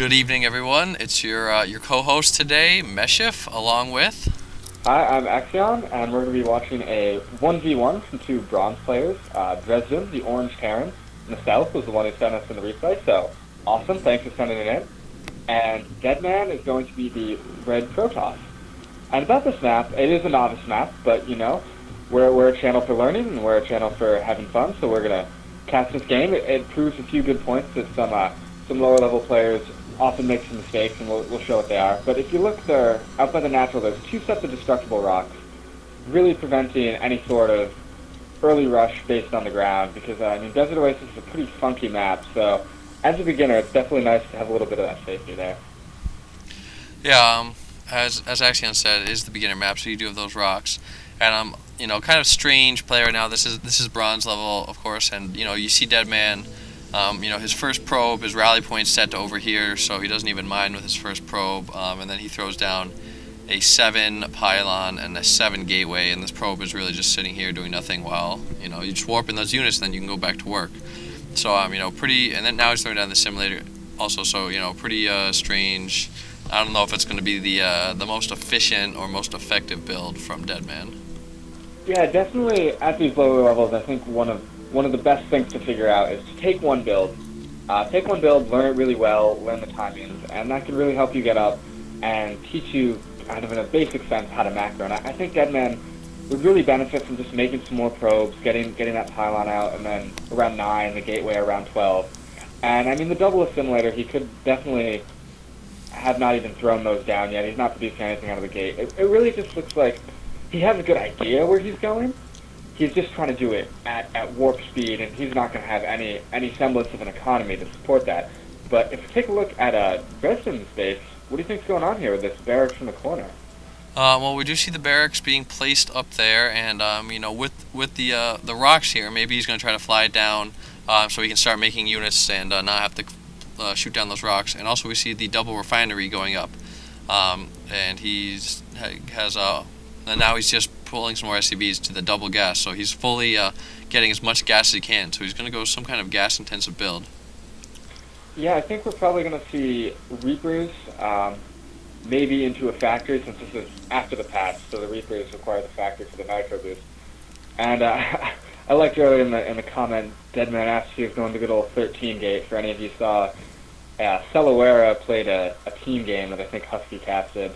Good evening, everyone. It's your co-host today, Meshif, along with. Hi, I'm Axion, and we're going to be watching a 1v1 from two bronze players. Dresdam, the Orange Terran in the south, was the one who sent us in the replay, so awesome, thanks for sending it in. And Deadman is going to be the red Protoss. And about this map, it is a novice map, but we're a channel for learning and we're a channel for having fun, so we're going to cast this game. It proves a few good points that some lower level players often make some mistakes, and we'll show what they are. But if you look there, out by the natural, there's two sets of destructible rocks, really preventing any sort of early rush based on the ground, because Desert Oasis is a pretty funky map, so as a beginner, it's definitely nice to have a little bit of that safety there. Yeah, as Axion said, it is the beginner map, so you do have those rocks. And kind of strange player right now. This is bronze level, of course, and you see Deadman. His first probe, his rally point's set to over here, so he doesn't even mind with his first probe. And then he throws down a 7 pylon and a 7 gateway, and this probe is really just sitting here doing nothing while you just warp in those units, and then you can go back to work. So pretty. And then now he's throwing down the simulator also, so pretty strange. I don't know if it's going to be the most efficient or most effective build from Deadman. Yeah, definitely at these lower levels, I think one of the best things to figure out is to take one build, learn it really well, learn the timings, and that can really help you get up and teach you kind of in a basic sense how to macro. And I think Deadman would really benefit from just making some more probes, getting that pylon out, and then around 9, the gateway around 12. And the double assimilator, he could definitely have not even thrown those down yet. He's not producing anything out of the gate. It really just looks like he has a good idea where he's going. He's just trying to do it at warp speed, and he's not going to have any semblance of an economy to support that. But if you take a look at Dresdam's base, what do you think's going on here with this barracks in the corner? Well, we do see the barracks being placed up there, and with the rocks here, maybe he's going to try to fly it down, so he can start making units and not have to shoot down those rocks. And also, we see the double refinery going up, and and now he's just pulling some more SCBs to the double gas, so he's fully getting as much gas as he can. So he's going to go some kind of gas-intensive build. Yeah, I think we're probably going to see Reapers, maybe into a factory, since this is after the patch, so the Reapers require the factory for the nitro boost. And I liked earlier in the comment, Deadman asked if he was going to good old 13 gate. For any of you saw, Celawera played a team game that I think Husky casted.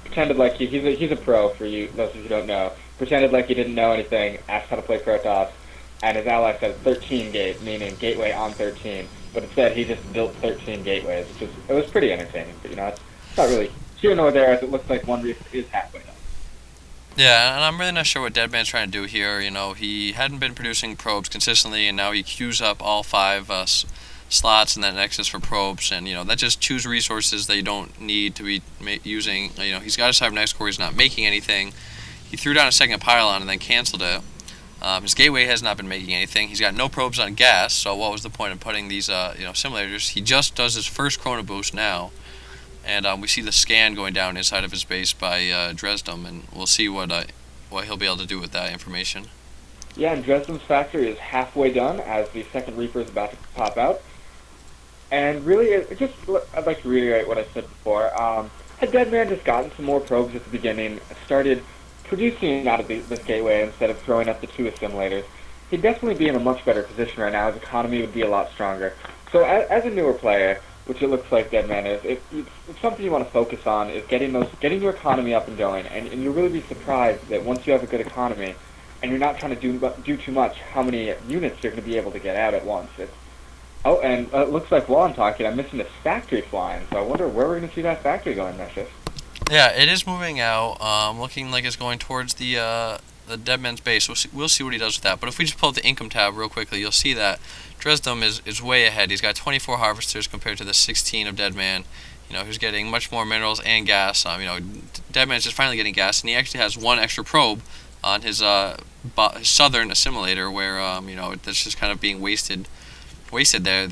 Pretended like he's a pro, for you those of you who don't know. Pretended like he didn't know anything, asked how to play Protoss, and his ally said 13 gate, meaning gateway on 13. But instead, he just built 13 gateways, it was pretty entertaining. But it's not really here nor there, as it looks like one reef is halfway done. Yeah, and I'm really not sure what Deadman's trying to do here. He hadn't been producing probes consistently, and now he queues up all 5 slots in that nexus for probes, and that just chews resources that you don't need to be using. He's got a cybernetic core, he's not making anything. He threw down a second pylon and then canceled it. His gateway has not been making anything. He's got no probes on gas, so what was the point of putting these simulators? He just does his first chrono boost now, and we see the scan going down inside of his base by Dresdam, and we'll see what he'll be able to do with that information. Yeah, and Dresdam's factory is halfway done as the second Reaper is about to pop out. And really, I'd like to reiterate what I said before. Had Deadman just gotten some more probes at the beginning, started producing out of this gateway instead of throwing up the 2 assimilators, he'd definitely be in a much better position right now. His economy would be a lot stronger. So as a newer player, which it looks like Deadman is, if something you want to focus on is getting your economy up and going, and you'll really be surprised that once you have a good economy, and you're not trying to do too much, how many units you're going to be able to get out at once. Oh, and it looks like while I'm talking, I'm missing this factory flying, so I wonder where we're going to see that factory going, Meshif. Yeah, it is moving out, looking like it's going towards the Deadman's base. We'll see what he does with that. But if we just pull up the income tab real quickly, you'll see that Dresdam is way ahead. He's got 24 harvesters compared to the 16 of Deadman. He's getting much more minerals and gas. Deadman's just finally getting gas, and he actually has 1 extra probe on his southern assimilator, where that's just kind of being wasted there.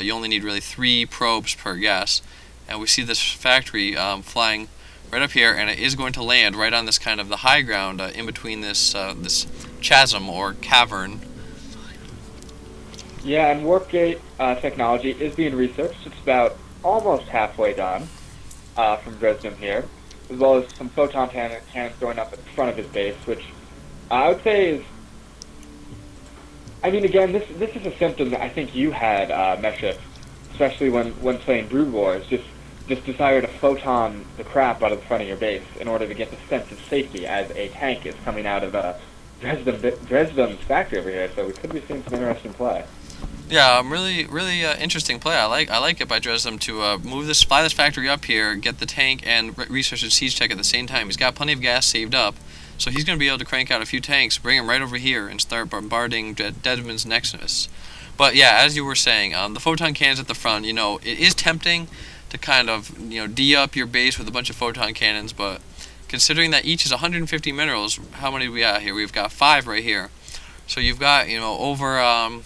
You only need really 3 probes per gas, and we see this factory flying right up here, and it is going to land right on this kind of the high ground in between this chasm or cavern. Yeah, and warp gate technology is being researched. It's about almost halfway done from Dresdam here, as well as some photon cannons going up at the front of his base, which I would say is. I mean, again, this is a symptom that I think you had, Meshif, especially when playing Brood Wars. Just desire to photon the crap out of the front of your base in order to get the sense of safety as a tank is coming out of Dresdam's factory over here. So we could be seeing some interesting play. Yeah, really interesting play. I like it by Dresdam to fly this factory up here, get the tank and research and siege tech at the same time. He's got plenty of gas saved up, so he's going to be able to crank out a few tanks, bring them right over here, and start bombarding Deadman's Nexus. But yeah, as you were saying, the photon cannons at the front, it is tempting to kind of, D up your base with a bunch of photon cannons, but considering that each is 150 minerals, how many do we got here? We've got 5 right here. So you've got, over,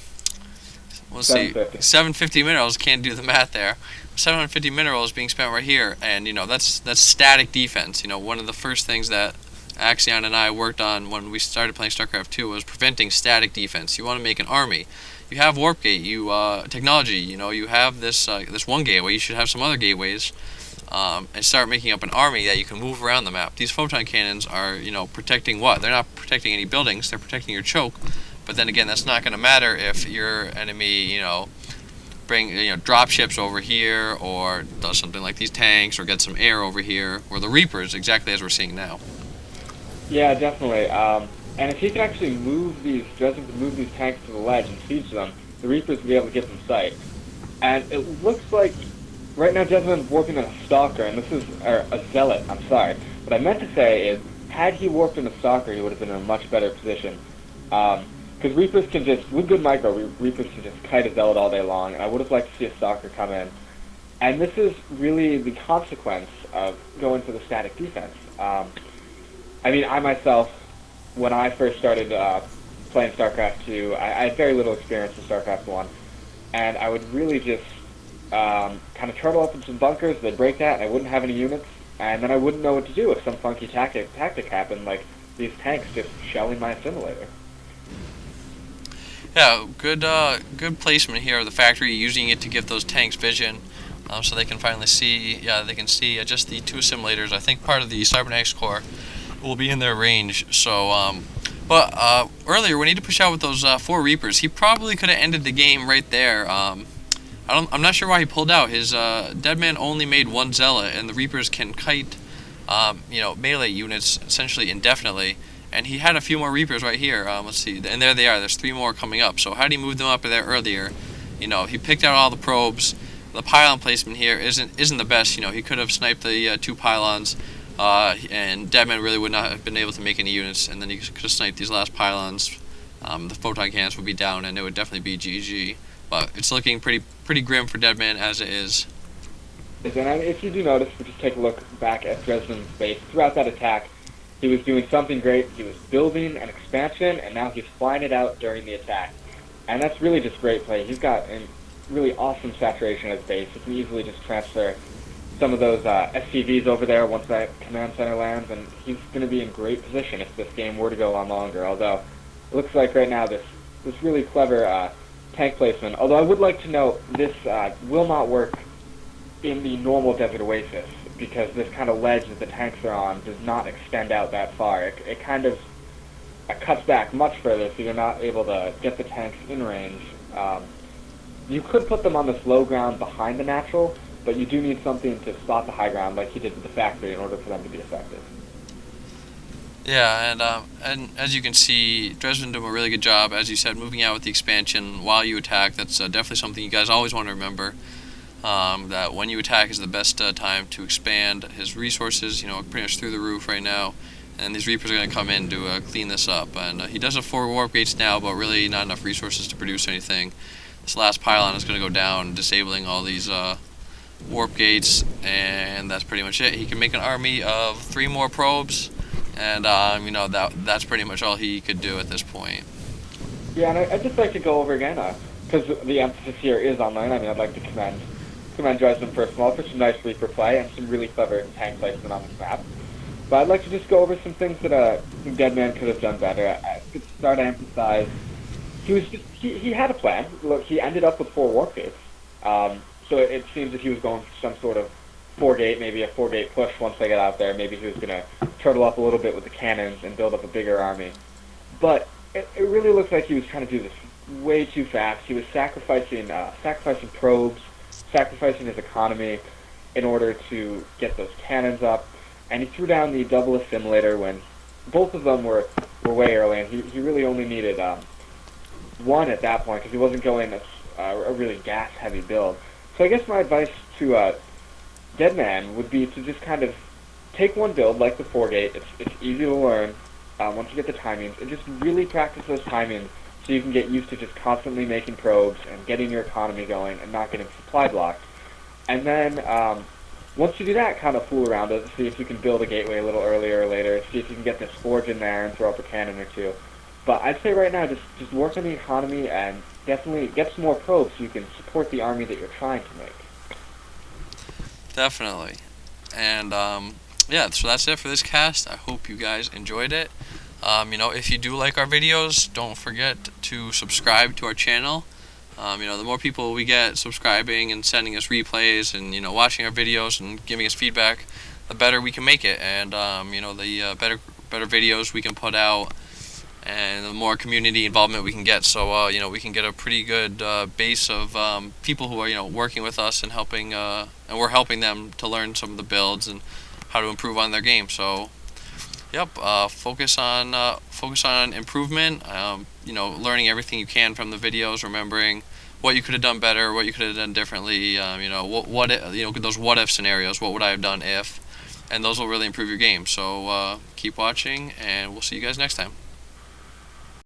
let's see, 750 minerals, can't do the math there. 750 minerals being spent right here, and, that's static defense. One of the first things that Axion and I worked on when we started playing StarCraft 2 was preventing static defense. You want to make an army. You have warp gate, technology. You have this one gateway. You should have some other gateways, and start making up an army that you can move around the map. These photon cannons are, protecting what? They're not protecting any buildings. They're protecting your choke. But then again, that's not going to matter if your enemy, drop ships over here, or does something like these tanks, or get some air over here, or the Reapers, exactly as we're seeing now. Yeah, definitely. And if he can actually Dresdam can move these tanks to the ledge and siege them, the Reapers will be able to get them sight. And it looks like right now Dresdam's warping in a Stalker, and or a Zealot, I'm sorry. What I meant to say is, had he warped in a Stalker, he would have been in a much better position. Because Reapers can with good micro, Reapers can just kite a Zealot all day long, and I would have liked to see a Stalker come in. And this is really the consequence of going for the static defense. I mean, I myself, when I first started playing StarCraft 2, I had very little experience in StarCraft 1, and I would really just kind of turtle up in some bunkers, they'd break that, and I wouldn't have any units, and then I wouldn't know what to do if some funky tactic happened, like these tanks just shelling my assimilator. Yeah, good placement here of the factory, using it to give those tanks vision, so they can finally see. Yeah, they can see just the 2 assimilators. I think part of the Cybernetics core will be in their range. So, but earlier when he had to push out with those 4 Reapers, he probably could have ended the game right there. I'm not sure why he pulled out. His Deadman only made 1 Zealot, and the Reapers can kite, melee units essentially indefinitely. And he had a few more Reapers right here. Let's see, and there they are. There's 3 more coming up. So how did he move them up there earlier? He picked out all the probes. The pylon placement here isn't the best. He could have sniped the 2 pylons, and Deadman really would not have been able to make any units. And then he could have sniped these last pylons. The photon cannons would be down, and it would definitely be GG. But it's looking pretty grim for Deadman as it is. And if you do notice, if you just take a look back at Dresdam's base throughout that attack, he was doing something great. He was building an expansion, and now he's flying it out during the attack. And that's really just great play. He's got a really awesome saturation at his base. He can easily just transfer some of those SCVs over there once that command center lands, and he's going to be in great position if this game were to go on longer. Although, it looks like right now this really clever tank placement. Although I would like to note, this will not work in the normal Desert Oasis, because this kind of ledge that the tanks are on does not extend out that far. It kind of cuts back much further, so you're not able to get the tanks in range. You could put them on this low ground behind the natural, but you do need something to spot the high ground like he did with the factory in order for them to be effective. Yeah, and as you can see, Dresdam did a really good job, as you said, moving out with the expansion while you attack. That's definitely something you guys always want to remember. That when you attack is the best time to expand his resources, pretty much through the roof right now. And these Reapers are going to come in to clean this up. And he does have 4 warp gates now, but really not enough resources to produce anything. This last pylon is going to go down, disabling all these warp gates, and that's pretty much it. He can make an army of 3 more probes, and that's pretty much all he could do at this point. Yeah, and I'd just like to go over again, because the emphasis here is online. I mean, I'd like to commend Dresdam first of all for some nice Reaper play and some really clever tank placement on this map. But I'd like to just go over some things that Deadman could have done better. I could start to emphasize he had a plan. Look, he ended up with 4 warp gates. So it seems that he was going for some sort of four-gate, maybe a four-gate push once they got out there. Maybe he was going to turtle up a little bit with the cannons and build up a bigger army. But it really looks like he was trying to do this way too fast. He was sacrificing probes, sacrificing his economy in order to get those cannons up. And he threw down the double assimilator when both of them were way early, and he really only needed one at that point because he wasn't going a really gas-heavy build. So I guess my advice to Deadman would be to just kind of take one build like the 4-gate. It's easy to learn once you get the timings, and just really practice those timings so you can get used to just constantly making probes and getting your economy going and not getting supply blocked. And then once you do that, kind of fool around with it, see if you can build a gateway a little earlier or later, see if you can get this forge in there and throw up a cannon or two. But I'd say right now, just work on the economy and definitely get some more probes so you can support the army that you're trying to make. Definitely. And yeah, so that's it for this cast. I hope you guys enjoyed it. If you do like our videos, don't forget to subscribe to our channel. The more people we get subscribing and sending us replays and watching our videos and giving us feedback, the better we can make it. And the better videos we can put out, and the more community involvement we can get. So we can get a pretty good base of people who are working with us and helping, and we're helping them to learn some of the builds and how to improve on their game. So yep, focus on improvement. Learning everything you can from the videos, remembering what you could have done better, what you could have done differently. Those what if scenarios. What would I have done if? And those will really improve your game. So keep watching, and we'll see you guys next time.